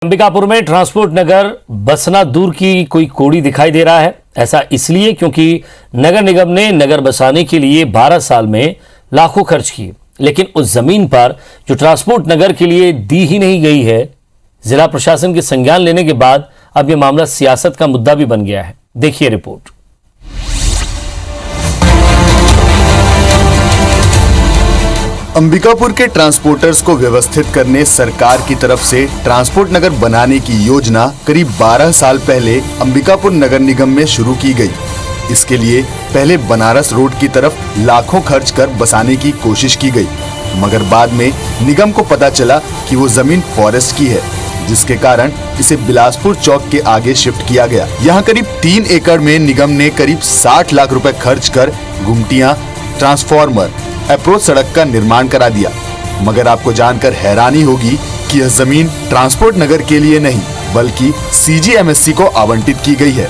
अंबिकापुर में ट्रांसपोर्ट नगर बसना दूर की कोई कोड़ी दिखाई दे रहा है। ऐसा इसलिए क्योंकि नगर निगम ने नगर बसाने के लिए 12 साल में लाखों खर्च किए, लेकिन उस जमीन पर जो ट्रांसपोर्ट नगर के लिए दी ही नहीं गई है। जिला प्रशासन के संज्ञान लेने के बाद अब यह मामला सियासत का मुद्दा भी बन गया है। देखिए रिपोर्ट। अंबिकापुर के ट्रांसपोर्टर्स को व्यवस्थित करने सरकार की तरफ से ट्रांसपोर्ट नगर बनाने की योजना करीब 12 साल पहले अंबिकापुर नगर निगम में शुरू की गई। इसके लिए पहले बनारस रोड की तरफ लाखों खर्च कर बसाने की कोशिश की गई, मगर बाद में निगम को पता चला कि वो जमीन फॉरेस्ट की है, जिसके कारण इसे बिलासपुर चौक के आगे शिफ्ट किया गया। यहाँ करीब 3 एकड़ में निगम ने करीब 60 लाख रुपए खर्च कर गुमटियां, ट्रांसफार्मर, अप्रोच सड़क का निर्माण करा दिया। मगर आपको जानकर हैरानी होगी कि यह जमीन ट्रांसपोर्ट नगर के लिए नहीं बल्कि CGMSC को आवंटित की गई है।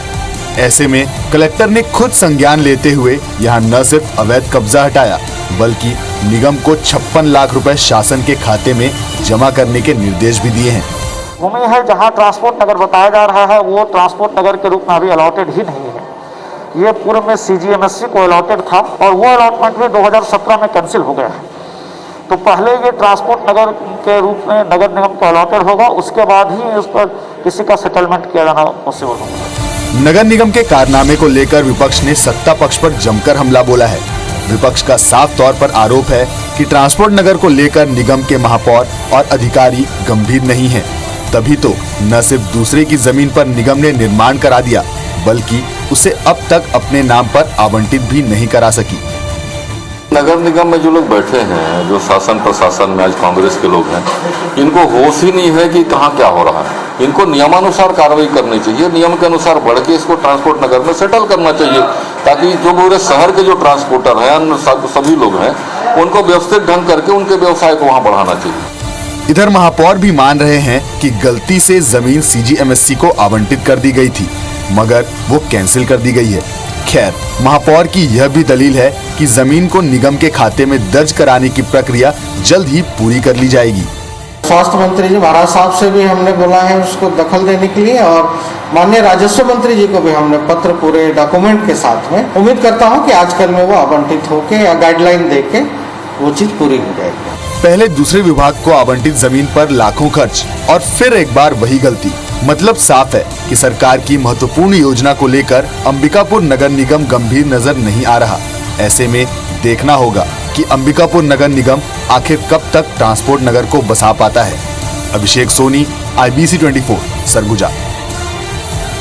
ऐसे में कलेक्टर ने खुद संज्ञान लेते हुए यहाँ न सिर्फ अवैध कब्जा हटाया बल्कि निगम को 56 लाख रुपए शासन के खाते में जमा करने के निर्देश भी दिए हैं। भूमि है जहाँ ट्रांसपोर्ट नगर बताया जा रहा है, वो ट्रांसपोर्ट नगर के रूप में अभी अलॉटेड ही नहीं है। ये पूर्व में CGMSC को अलॉटेड था और वो अलॉटमेंट भी 2017 में कैंसिल हो गया है। तो पहले ये ट्रांसपोर्ट नगर के रूप में नगर निगम को अलॉटेड होगा, उसके बाद ही इस पर किसी का सेटलमेंट किया जाना पॉसिबल होगा। नगर निगम के कारनामे को लेकर विपक्ष ने सत्ता पक्ष पर जमकर हमला बोला है। विपक्ष का साफ तौर पर आरोप है कि ट्रांसपोर्ट नगर को लेकर निगम के महापौर और अधिकारी गंभीर नहीं हैं। तभी तो न सिर्फ दूसरे की जमीन पर निगम ने निर्माण करा दिया बल्कि उसे अब तक अपने नाम पर आवंटित भी नहीं करा सकी। नगर निगम में जो लोग बैठे हैं, जो शासन प्रशासन में आज कांग्रेस के लोग हैं, इनको होश ही नहीं है कि कहाँ क्या हो रहा है। इनको नियमानुसार कार्रवाई करनी चाहिए, नियम के अनुसार बढ़ के इसको ट्रांसपोर्ट नगर में सेटल करना चाहिए, ताकि जो पूरे शहर के जो ट्रांसपोर्टर हैं, अन्य सभी लोग हैं, उनको व्यवस्थित ढंग करके उनके व्यवसाय को वहाँ बढ़ाना चाहिए। इधर महापौर भी मान रहे हैं कि गलती से जमीन CGMSC को आवंटित कर दी गई थी, मगर वो कैंसिल कर दी गई है। खैर, महापौर की यह भी दलील है कि जमीन को निगम के खाते में दर्ज कराने की प्रक्रिया जल्द ही पूरी कर ली जाएगी। स्वास्थ्य मंत्री जी महाराज साहब से भी हमने बोला है उसको दखल देने के लिए, और माननीय राजस्व मंत्री जी को भी हमने पत्र पूरे डॉक्यूमेंट के साथ में, उम्मीद करता हूँ कि आजकल में वो आवंटित होके या गाइडलाइन देके वो चीज पूरी हो जाएगी। पहले दूसरे विभाग को आवंटित जमीन पर लाखों खर्च और फिर एक बार वही गलती। मतलब साफ है कि सरकार की महत्वपूर्ण योजना को लेकर अंबिकापुर नगर निगम गंभीर नजर नहीं आ रहा। ऐसे में देखना होगा कि अंबिकापुर नगर निगम आखिर कब तक ट्रांसपोर्ट नगर को बसा पाता है। अभिषेक सोनी, IBC 24, सरगुजा।